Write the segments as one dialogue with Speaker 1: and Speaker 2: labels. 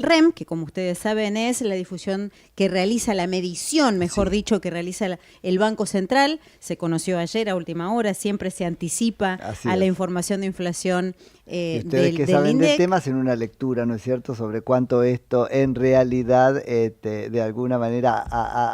Speaker 1: REM, que como ustedes saben es la difusión que realiza la medición, mejor dicho, que realiza el Banco Central. Se conoció ayer a última hora, siempre se anticipa
Speaker 2: Así
Speaker 1: a la
Speaker 2: es.
Speaker 1: información de inflación
Speaker 2: Y ustedes que
Speaker 1: del
Speaker 2: saben del
Speaker 1: INDEC.
Speaker 2: tema hacen una lectura, ¿no es cierto?, sobre cuánto esto en realidad de alguna manera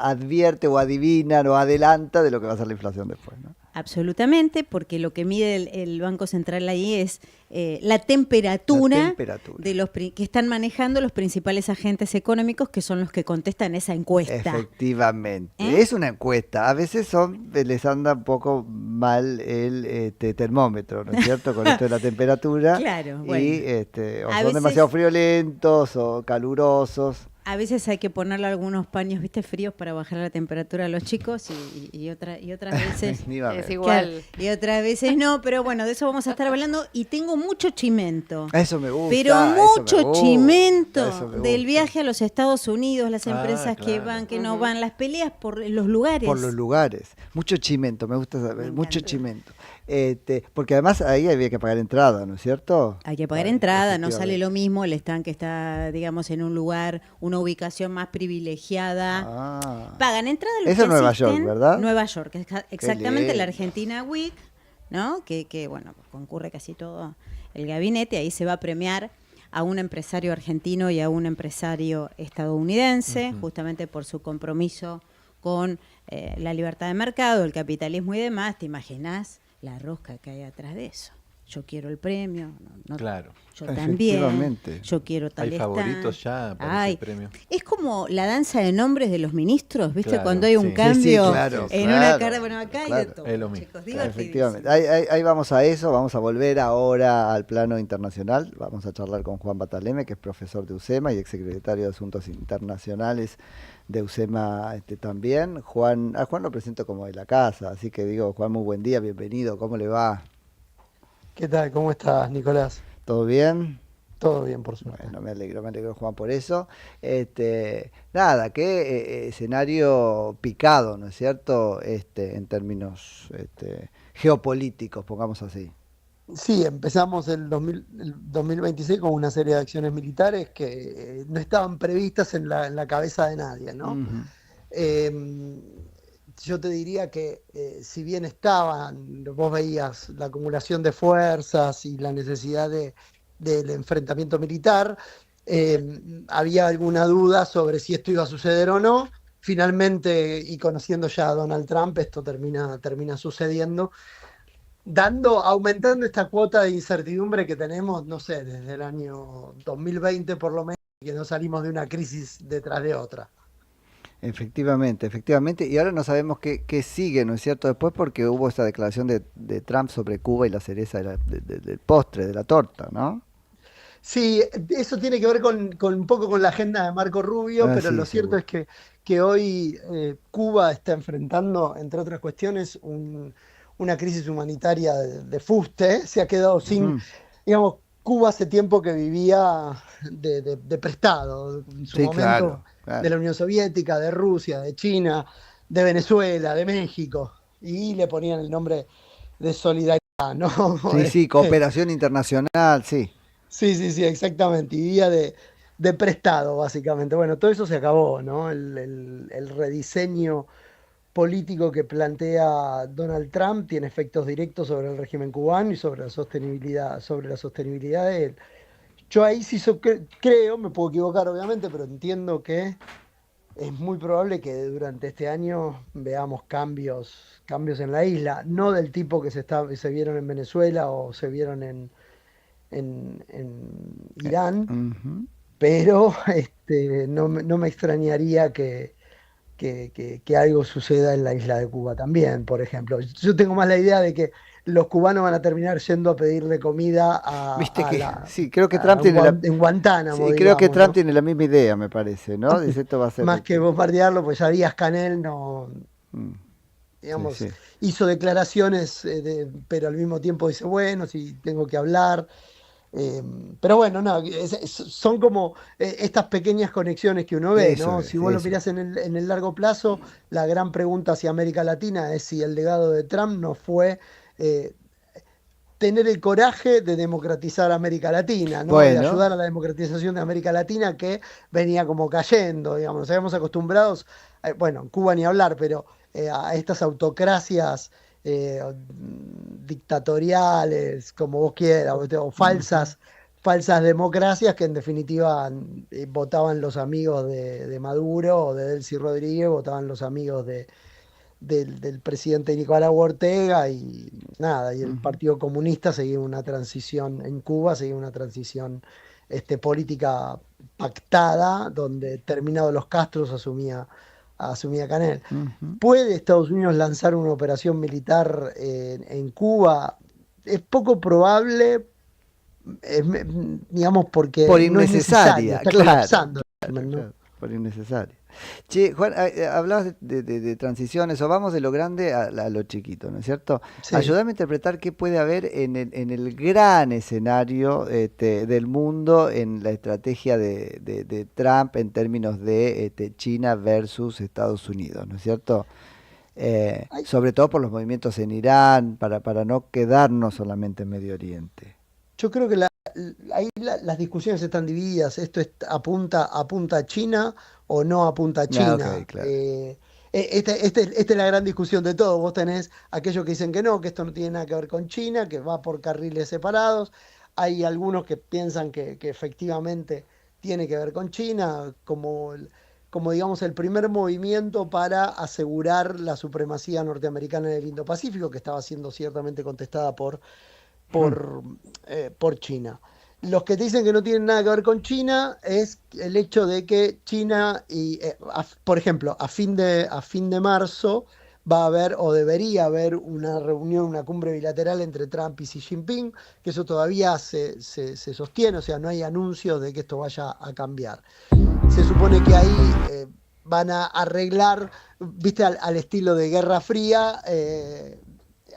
Speaker 2: advierte o adivina o adelanta de lo que va a ser la inflación después, ¿no?
Speaker 1: Absolutamente, porque lo que mide el Banco Central ahí es la
Speaker 2: La
Speaker 1: temperatura
Speaker 2: temperatura.
Speaker 1: de que están manejando los principales agentes económicos, que son los que contestan esa encuesta.
Speaker 2: Efectivamente.
Speaker 1: ¿Eh?
Speaker 2: Es una encuesta. A veces les anda un poco mal el termómetro, ¿no es cierto? Con esto de la temperatura.
Speaker 1: Claro,
Speaker 2: Y
Speaker 1: bueno.
Speaker 2: o
Speaker 1: A
Speaker 2: son demasiado
Speaker 1: veces,
Speaker 2: friolentos o calurosos.
Speaker 1: a veces hay que ponerle algunos paños, viste, fríos para bajar la temperatura a los chicos y otras veces.
Speaker 3: Es
Speaker 2: Efectivamente.
Speaker 1: Claro,
Speaker 3: igual.
Speaker 1: y otras veces no, pero bueno, de eso vamos a estar hablando y tengo mucho chimento.
Speaker 2: Eso me gusta.
Speaker 1: Pero
Speaker 2: Eso me
Speaker 1: mucho
Speaker 2: gusta.
Speaker 1: chimento
Speaker 2: Eso me
Speaker 1: del
Speaker 2: gusta.
Speaker 1: viaje a los Estados Unidos, las empresas que
Speaker 4: claro.
Speaker 1: van, que no van, las peleas por los lugares.
Speaker 2: Por los lugares. Mucho chimento, me gusta
Speaker 1: Me
Speaker 2: saber. Mucho
Speaker 1: encanta.
Speaker 2: chimento. Porque además ahí había que pagar entrada, ¿no es cierto?
Speaker 1: Hay que pagar entrada, no sale
Speaker 2: Efectivamente.
Speaker 1: lo mismo el stand que está, digamos, en un lugar, una ubicación más privilegiada.
Speaker 2: Ah.
Speaker 1: Pagan entrada los
Speaker 2: Eso
Speaker 1: que
Speaker 2: es Nueva
Speaker 1: asisten.
Speaker 2: York, ¿verdad?
Speaker 1: Nueva York, exactamente, la
Speaker 2: lindo.
Speaker 1: Argentina Week, ¿no? Que bueno, concurre casi todo el gabinete, ahí se va a premiar a un empresario argentino y a un empresario estadounidense, justamente por su compromiso con la libertad de mercado, el capitalismo y demás. ¿Te imaginás la rosca que hay atrás de eso? Yo quiero el premio,
Speaker 4: Claro.
Speaker 1: yo también,
Speaker 2: Efectivamente.
Speaker 1: yo quiero tal
Speaker 4: Hay
Speaker 1: stand.
Speaker 4: favoritos ya para ese premio.
Speaker 1: Es como la danza de nombres de los ministros, ¿viste?
Speaker 4: Claro,
Speaker 1: Cuando hay un
Speaker 4: sí.
Speaker 1: cambio
Speaker 2: Sí, claro,
Speaker 1: en
Speaker 2: claro,
Speaker 1: una carta, bueno, acá hay de
Speaker 2: claro.
Speaker 1: todo,
Speaker 4: Es lo mismo.
Speaker 1: chicos,
Speaker 2: Efectivamente.
Speaker 1: divertidísimo.
Speaker 2: Ahí vamos a eso, vamos a volver ahora al plano internacional. Vamos a charlar con Juan Bataleme, que es profesor de UCEMA y exsecretario de Asuntos Internacionales de UCEMA también. A Juan lo presento como de la casa, así que digo, Juan, muy buen día, bienvenido, ¿cómo le va?
Speaker 5: ¿Qué tal? ¿Cómo estás, Nicolás?
Speaker 2: ¿Todo bien?
Speaker 5: Todo bien, por suerte.
Speaker 2: Bueno, me alegro Juan por eso. Nada, qué escenario picado, ¿no es cierto? En términos geopolíticos, pongamos así.
Speaker 5: Sí, empezamos el 2026 con una serie de acciones militares que no estaban previstas en la cabeza de nadie, ¿no?
Speaker 2: Ujú.
Speaker 5: Eh, yo te diría que si bien estaban, vos veías la acumulación de fuerzas y la necesidad del enfrentamiento militar, había alguna duda sobre si esto iba a suceder o no. Finalmente, y conociendo ya a Donald Trump, esto termina sucediendo, aumentando esta cuota de incertidumbre que tenemos, no sé, desde el año 2020 por lo menos, que no salimos de una crisis detrás de otra.
Speaker 2: Efectivamente, efectivamente. Y ahora no sabemos qué sigue, ¿no es cierto? Después porque hubo esta declaración de Trump sobre Cuba y la cereza del postre, de la torta, ¿no?
Speaker 5: Sí, eso tiene que ver con un poco con la agenda de Marco Rubio,
Speaker 2: Ah,
Speaker 5: pero
Speaker 2: sí,
Speaker 5: lo cierto
Speaker 2: seguro.
Speaker 5: es que hoy Cuba está enfrentando, entre otras cuestiones, una crisis humanitaria de fuste. Se ha quedado sin,
Speaker 2: Ujú.
Speaker 5: digamos, Cuba hace tiempo que vivía de prestado, en su
Speaker 2: Sí,
Speaker 5: momento
Speaker 2: claro,
Speaker 5: de la
Speaker 2: claro.
Speaker 5: Unión Soviética, de Rusia, de China, de Venezuela, de México, y le ponían el nombre de solidaridad, ¿no?
Speaker 2: Sí, sí, cooperación internacional, sí.
Speaker 5: Sí, sí, sí, exactamente. Y día de prestado, básicamente. Bueno, todo eso se acabó, ¿no? El rediseño político que plantea Donald Trump tiene efectos directos sobre el régimen cubano y sobre la sostenibilidad de él. Yo ahí sí creo, me puedo equivocar obviamente, pero entiendo que es muy probable que durante este año veamos cambios en la isla, no del tipo que se vieron en Venezuela o se vieron en Irán,
Speaker 2: Ujú.
Speaker 5: pero no me extrañaría que algo suceda en la isla de Cuba también, por ejemplo. Yo tengo más la idea de que los cubanos van a terminar yendo a pedirle comida
Speaker 2: Viste que, sí, creo que Trump
Speaker 5: En Guantánamo,
Speaker 2: sí, creo que
Speaker 5: digamos,
Speaker 2: Trump
Speaker 5: ¿no?
Speaker 2: tiene la misma idea, me parece, ¿no? Dice, esto va a ser,
Speaker 5: Más que bombardearlo, pues ya Díaz Canel no,
Speaker 2: mm, sí,
Speaker 5: digamos,
Speaker 2: sí.
Speaker 5: hizo declaraciones, pero al mismo tiempo dice, bueno, si tengo que hablar. Eh, pero bueno, no, son como estas pequeñas conexiones que uno ve,
Speaker 2: Eso
Speaker 5: ¿no?
Speaker 2: es,
Speaker 5: Si vos lo
Speaker 2: eso es.
Speaker 5: mirás en el largo plazo, la gran pregunta hacia América Latina es si el legado de Trump no fue eh, tener el coraje de democratizar América Latina, ¿no? De
Speaker 2: Bueno,
Speaker 5: ayudar a la democratización de América Latina que venía como cayendo, digamos. Nos habíamos acostumbrados, bueno, en Cuba ni hablar, pero a estas autocracias dictatoriales, como vos quieras, o
Speaker 2: ujú,
Speaker 5: falsas democracias que en definitiva votaban los amigos de Maduro o de Delcy Rodríguez, votaban los amigos del presidente Nicaragua Ortega y nada, y el
Speaker 2: ujú.
Speaker 5: Partido Comunista seguía una transición en Cuba, seguía una transición política pactada, donde terminados los Castros asumía Canel.
Speaker 2: Ujú.
Speaker 5: ¿Puede Estados Unidos lanzar una operación militar en Cuba? Es poco probable, digamos,
Speaker 2: Por
Speaker 5: porque no es necesario,
Speaker 2: innecesaria,
Speaker 5: está
Speaker 2: claro,
Speaker 5: colapsando el régimen, ¿no?
Speaker 2: claro, por innecesaria. Che, Juan, hablabas de transiciones, o vamos de lo grande a lo chiquito, ¿no es cierto?
Speaker 5: Sí.
Speaker 2: Ayúdame a interpretar qué puede haber en el gran escenario del mundo, en la estrategia de Trump en términos de China versus Estados Unidos, ¿no es cierto?
Speaker 5: Ay,
Speaker 2: Sobre todo por los movimientos en Irán, para no quedarnos solamente en Medio Oriente.
Speaker 5: yo creo que ahí las discusiones están divididas. Esto apunta a China o no apunta a
Speaker 2: Ah, ok,
Speaker 5: China.
Speaker 2: claro.
Speaker 5: Esta es la gran discusión de todo. Vos tenés aquellos que dicen que no, que esto no tiene nada que ver con China, que va por carriles separados. Hay algunos que piensan que efectivamente tiene que ver con China, como digamos el primer movimiento para asegurar la supremacía norteamericana en el Indo-Pacífico, que estaba siendo ciertamente contestada
Speaker 2: Hmm.
Speaker 5: por, por China. Los que te dicen que no tienen nada que ver con China es el hecho de que China, por ejemplo, a fin de marzo va a haber o debería haber una reunión, una cumbre bilateral entre Trump y Xi Jinping, que eso todavía se sostiene, o sea, no hay anuncios de que esto vaya a cambiar. Se supone que ahí van a arreglar, viste, al estilo de Guerra Fría,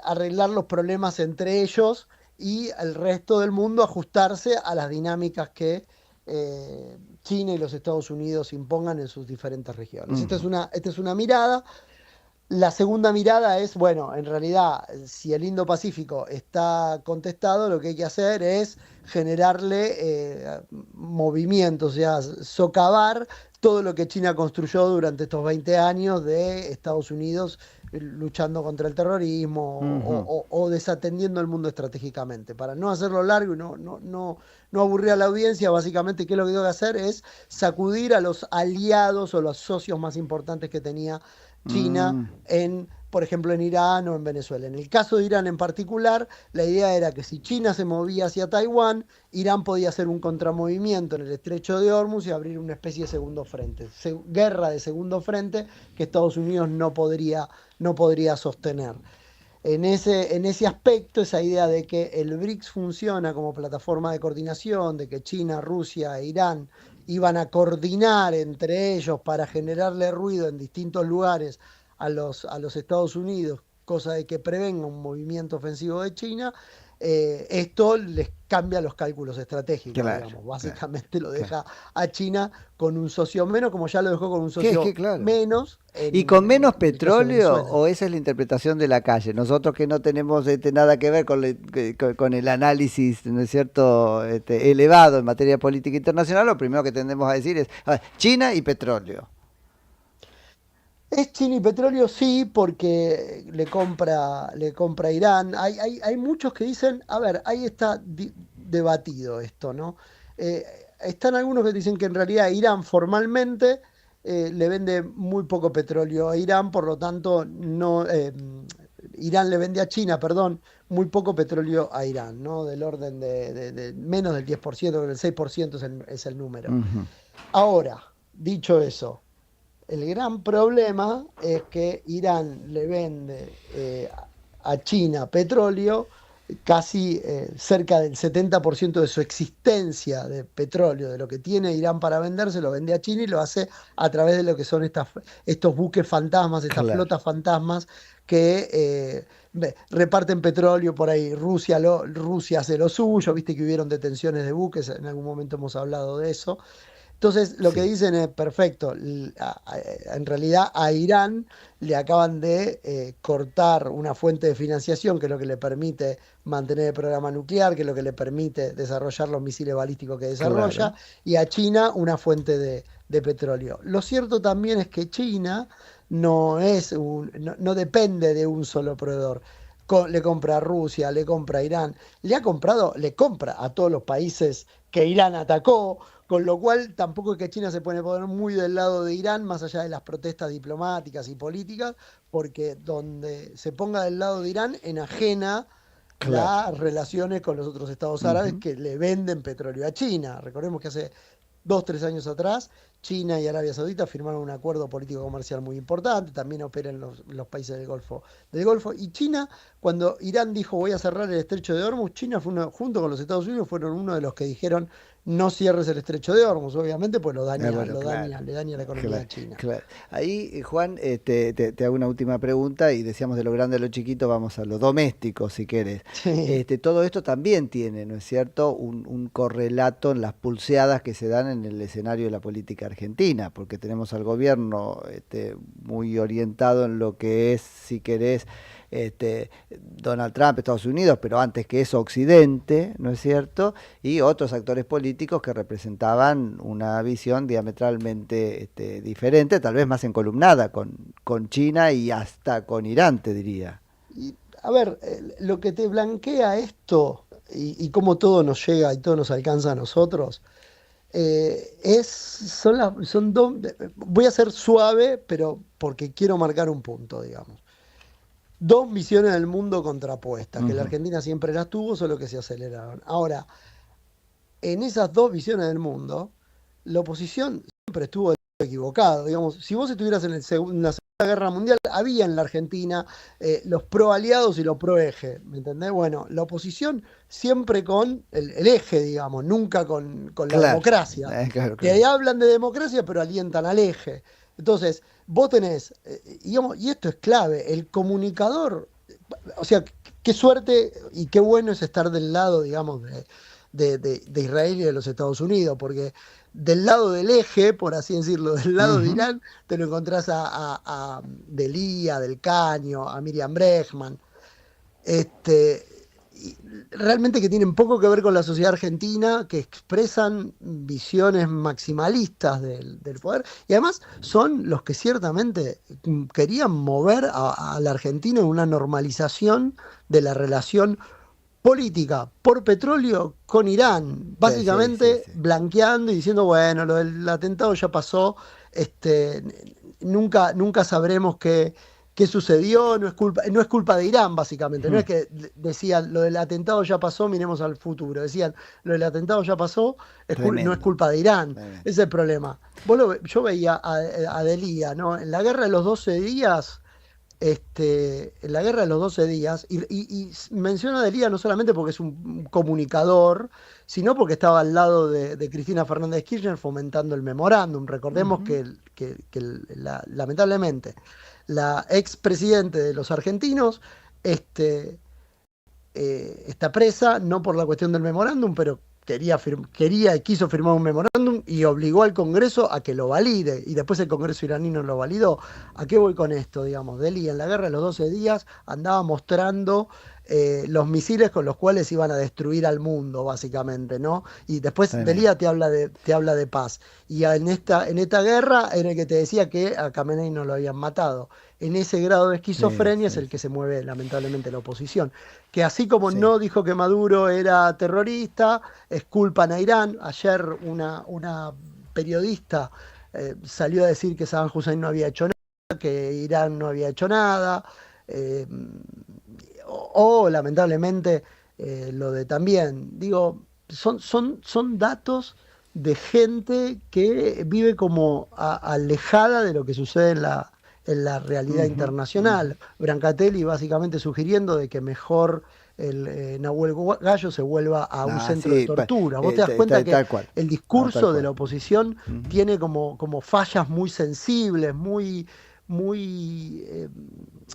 Speaker 5: arreglar los problemas entre ellos y el resto del mundo ajustarse a las dinámicas que China y los Estados Unidos impongan en sus diferentes regiones. Esta es
Speaker 2: Ujú.
Speaker 5: una mirada. La segunda mirada es, bueno, en realidad, si el Indo-Pacífico está contestado, lo que hay que hacer es generarle movimiento, o sea, socavar todo lo que China construyó durante estos 20 años de Estados Unidos luchando contra el terrorismo
Speaker 2: Ujú.
Speaker 5: o desatendiendo el mundo estratégicamente. Para no hacerlo largo y no aburrir a la audiencia, básicamente, ¿qué es lo que tengo que hacer? Es sacudir a los aliados o los socios más importantes que tenía China
Speaker 2: Mm.
Speaker 5: por ejemplo, en Irán o en Venezuela. En el caso de Irán en particular, la idea era que si China se movía hacia Taiwán, Irán podía hacer un contramovimiento en el estrecho de Hormuz y abrir una especie de segundo frente, guerra de segundo frente que Estados Unidos no podría sostener. En ese aspecto, esa idea de que el BRICS funciona como plataforma de coordinación, de que China, Rusia e Irán iban a coordinar entre ellos para generarle ruido en distintos lugares a los Estados Unidos, cosa de que prevenga un movimiento ofensivo de China, esto les cambia los cálculos estratégicos,
Speaker 2: Claro,
Speaker 5: digamos.
Speaker 2: claro,
Speaker 5: Básicamente lo
Speaker 2: claro.
Speaker 5: deja a China con un socio menos, como ya lo dejó con un
Speaker 2: ¿Qué es que
Speaker 5: socio
Speaker 2: claro?
Speaker 5: menos
Speaker 2: ¿Y con menos
Speaker 5: en el caso de
Speaker 2: petróleo
Speaker 5: Venezuela.
Speaker 2: o esa es la interpretación de la calle? Nosotros que no tenemos nada que ver con el análisis, ¿no es cierto?, elevado en materia de política internacional, lo primero que tendemos a decir es China y petróleo.
Speaker 5: Es China y petróleo, sí, porque le compra Irán. Hay muchos que dicen, a ver, ahí está debatido esto, ¿no? Eh, Están algunos que dicen que en realidad Irán formalmente le vende muy poco petróleo a Irán, por lo tanto, no, Irán le vende a China, perdón, muy poco petróleo a Irán, ¿no? Del orden de menos del 10%, el 6% es el número.
Speaker 2: Ujú.
Speaker 5: Ahora, dicho eso. El gran problema es que Irán le vende a China petróleo, casi cerca del 70% de su existencia de petróleo, de lo que tiene Irán para vender, se lo vende a China y lo hace a través de lo que son estos buques fantasmas, estas
Speaker 2: Claro.
Speaker 5: flotas fantasmas que reparten petróleo por ahí. Rusia hace lo suyo, viste que hubieron detenciones de buques, en algún momento hemos hablado de eso. Entonces, lo que
Speaker 2: Sí,
Speaker 5: dicen es perfecto. En realidad, a Irán le acaban de cortar una fuente de financiación que es lo que le permite mantener el programa nuclear, que es lo que le permite desarrollar los misiles balísticos que desarrolla,
Speaker 2: claro.
Speaker 5: y a China una fuente de petróleo. Lo cierto también es que China no depende de un solo proveedor. Le compra a Rusia, le compra a Irán, le compra a todos los países que Irán atacó, con lo cual tampoco es que China se puede poner muy del lado de Irán, más allá de las protestas diplomáticas y políticas, porque donde se ponga del lado de Irán enajena
Speaker 2: Claro.
Speaker 5: las relaciones con los otros estados árabes
Speaker 2: Ujú.
Speaker 5: que le venden petróleo a China. Recordemos que hace 2, 3 años atrás, China y Arabia Saudita firmaron un acuerdo político comercial muy importante, también operan en los países del Golfo. Y China, cuando Irán dijo voy a cerrar el estrecho de Hormuz, China fue junto con los Estados Unidos, fueron uno de los que dijeron no cierres el estrecho de Hormuz, obviamente, pues
Speaker 2: Bueno, claro.
Speaker 5: le daña la economía
Speaker 2: Claro,
Speaker 5: de China.
Speaker 2: claro. Ahí, Juan, te hago una última pregunta y decíamos de lo grande a lo chiquito, vamos a lo doméstico, si querés.
Speaker 5: Sí.
Speaker 2: Todo esto también tiene, ¿no es cierto?, un correlato en las pulseadas que se dan en el escenario de la política argentina, porque tenemos al gobierno muy orientado en lo que es, si querés, Donald Trump, Estados Unidos, pero antes que eso Occidente, ¿no es cierto? Y otros actores políticos que representaban una visión diametralmente diferente, tal vez más encolumnada con China y hasta con Irán, te diría.
Speaker 5: Y, a ver, lo que te blanquea esto y cómo todo nos llega y todo nos alcanza a nosotros, son dos, voy a ser suave, pero porque quiero marcar un punto, digamos. Dos visiones del mundo contrapuestas, que la
Speaker 2: Ujú.
Speaker 5: Argentina siempre las tuvo, solo que se aceleraron. Ahora, en esas dos visiones del mundo, la oposición siempre estuvo equivocado. Digamos, si vos estuvieras en la Segunda Guerra Mundial, había en la Argentina los pro aliados y los pro eje, ¿me entendés? Bueno, la oposición siempre con el eje, digamos, nunca con la
Speaker 2: Claro,
Speaker 5: democracia.
Speaker 2: claro,
Speaker 5: Que
Speaker 2: claro.
Speaker 5: ahí hablan de democracia, pero alientan al eje. Entonces, vos tenés, digamos, y esto es clave, el comunicador, o sea, qué suerte y qué bueno es estar del lado, digamos, de Israel y de los Estados Unidos, porque del lado del eje, por así decirlo, del lado de
Speaker 2: Ujú.
Speaker 5: Irán, te lo encontrás a Delía, Del Caño, a Miriam Bregman, este, y realmente que tienen poco que ver con la sociedad argentina, que expresan visiones maximalistas del poder, y además son los que ciertamente querían mover a la Argentina en una normalización de la relación política por petróleo con Irán,
Speaker 2: Sí, sí, sí,
Speaker 5: básicamente
Speaker 2: sí.
Speaker 5: blanqueando y diciendo, bueno, lo del atentado ya pasó, este, nunca sabremos qué sucedió, no es culpa de Irán, básicamente, no
Speaker 2: Hmm.
Speaker 5: es que decían, lo del atentado ya pasó, miremos al futuro, decían, lo del atentado ya pasó, no es
Speaker 2: Tremendo,
Speaker 5: culpa de Irán, ese
Speaker 2: tremendo.
Speaker 5: es el problema. Yo veía a Delía, ¿no? En la guerra de los 12 días en la guerra de los 12 días, y menciona a Delía no solamente porque es un comunicador, sino porque estaba al lado de Cristina Fernández Kirchner fomentando el memorándum. Recordemos
Speaker 2: Ujú.
Speaker 5: que lamentablemente la expresidente de los argentinos este, está presa, no por la cuestión del memorándum, pero quería y quiso firmar un memorándum y obligó al Congreso a que lo valide, y después el Congreso iraní no lo validó. ¿A qué voy con esto? Digamos, Delhi en la guerra de los 12 días andaba mostrando los misiles con los cuales iban a destruir al mundo, básicamente, ¿no? Y después
Speaker 2: Tremendo.
Speaker 5: Delia te habla de paz. Y en esta guerra era el que te decía que a Khamenei no lo habían matado. En ese grado de
Speaker 2: Sí,
Speaker 5: esquizofrenia es
Speaker 2: sí,
Speaker 5: el que
Speaker 2: sí.
Speaker 5: se mueve lamentablemente la oposición, que así como
Speaker 2: Sí,
Speaker 5: no dijo que Maduro era terrorista, exculpan a Irán. Ayer una periodista salió a decir que Saddam Hussein no había hecho nada, que Irán no había hecho nada, eh, lamentablemente lo de también, digo, son datos de gente que vive como alejada de lo que sucede en la realidad
Speaker 2: ujú, ujú.
Speaker 5: internacional. Brancatelli básicamente sugiriendo de que mejor el Nahuel Gallo se vuelva a un
Speaker 2: Ah,
Speaker 5: centro de
Speaker 2: sí,
Speaker 5: tortura. Vos te das cuenta que
Speaker 2: tal cual.
Speaker 5: el
Speaker 2: No, tal
Speaker 5: discurso de
Speaker 2: cual.
Speaker 5: la oposición
Speaker 2: Ujú.
Speaker 5: tiene como fallas muy sensibles, muy, muy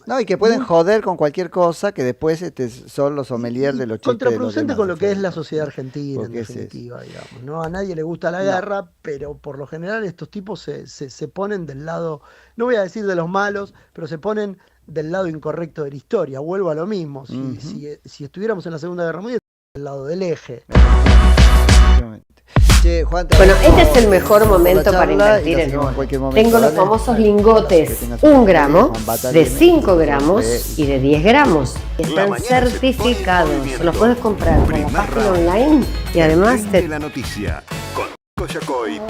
Speaker 2: no, y que pueden joder con cualquier cosa, que después son los sommeliers de los chistes.
Speaker 5: Contraproducente con lo que es la sociedad argentina, en definitiva, digamos, ¿no? A nadie le gusta la guerra, pero por lo general estos tipos se ponen del lado, no voy a decir de los malos, pero se ponen del lado incorrecto de la historia. Vuelvo a lo mismo. Si estuviéramos en la Segunda Guerra Mundial, del lado del eje.
Speaker 3: Juan, bueno, este es el mejor momento para invertir en oro. Tengo los famosos lingotes 1 gramo, de 5 gramos y de 10 gramos. Están certificados. Los puedes comprar por la página online y además
Speaker 6: de la noticia con Coyacoy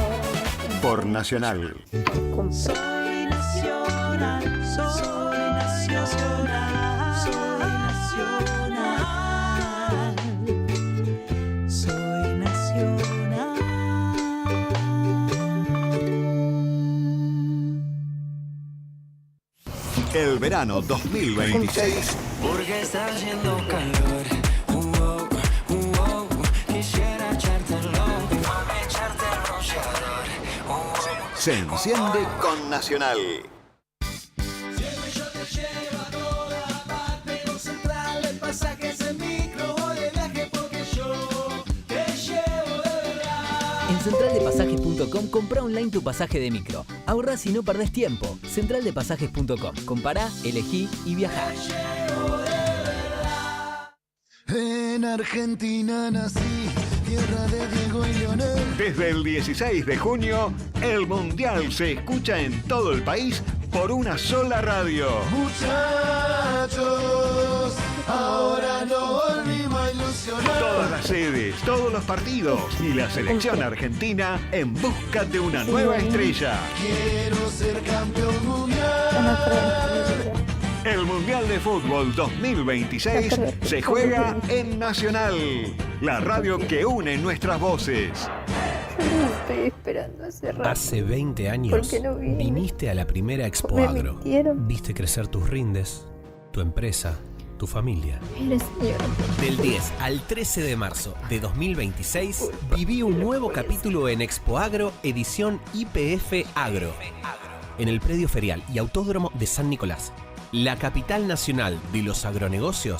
Speaker 6: por Nacional.
Speaker 7: Soy nacional, soy nacional, soy nacional, soy nacional.
Speaker 6: El verano 2026.
Speaker 7: Porque está haciendo calor. Quisiera echártelo, echarte el bronceador.
Speaker 6: Se enciende con Nacional.
Speaker 7: Siempre yo te llevo a toda parte, no Central, el pasaje es en micro o de viaje porque yo te llevo de verdad.
Speaker 8: En centraldepasajes.com compra online tu pasaje de micro. Ahorrás y no perdés tiempo. Centraldepasajes.com. Compará, elegí y viajá.
Speaker 7: En Argentina nací, tierra de Diego y Leonel.
Speaker 6: Desde el 16 de junio, el Mundial se escucha en todo el país por una sola radio.
Speaker 7: Muchachos, ahora no volvimos a ilusionar.
Speaker 6: Todas las sedes, todos los partidos y la selección argentina en busca de una nueva estrella.
Speaker 7: Quiero ser campeón mundial.
Speaker 6: El Mundial de Fútbol 2026 se juega en Nacional, la radio que une nuestras voces.
Speaker 9: Yo lo estoy esperando hace rato.
Speaker 10: Hace 20 años
Speaker 9: no
Speaker 10: viniste a la primera Expo Agro. Viste crecer tus rindes, tu empresa, tu familia.
Speaker 9: Mire, señor.
Speaker 10: Del 10 al 13 de marzo de 2026 viví un nuevo capítulo en Expo Agro, edición IPF Agro, en el predio ferial y autódromo de San Nicolás, la capital nacional de los agronegocios.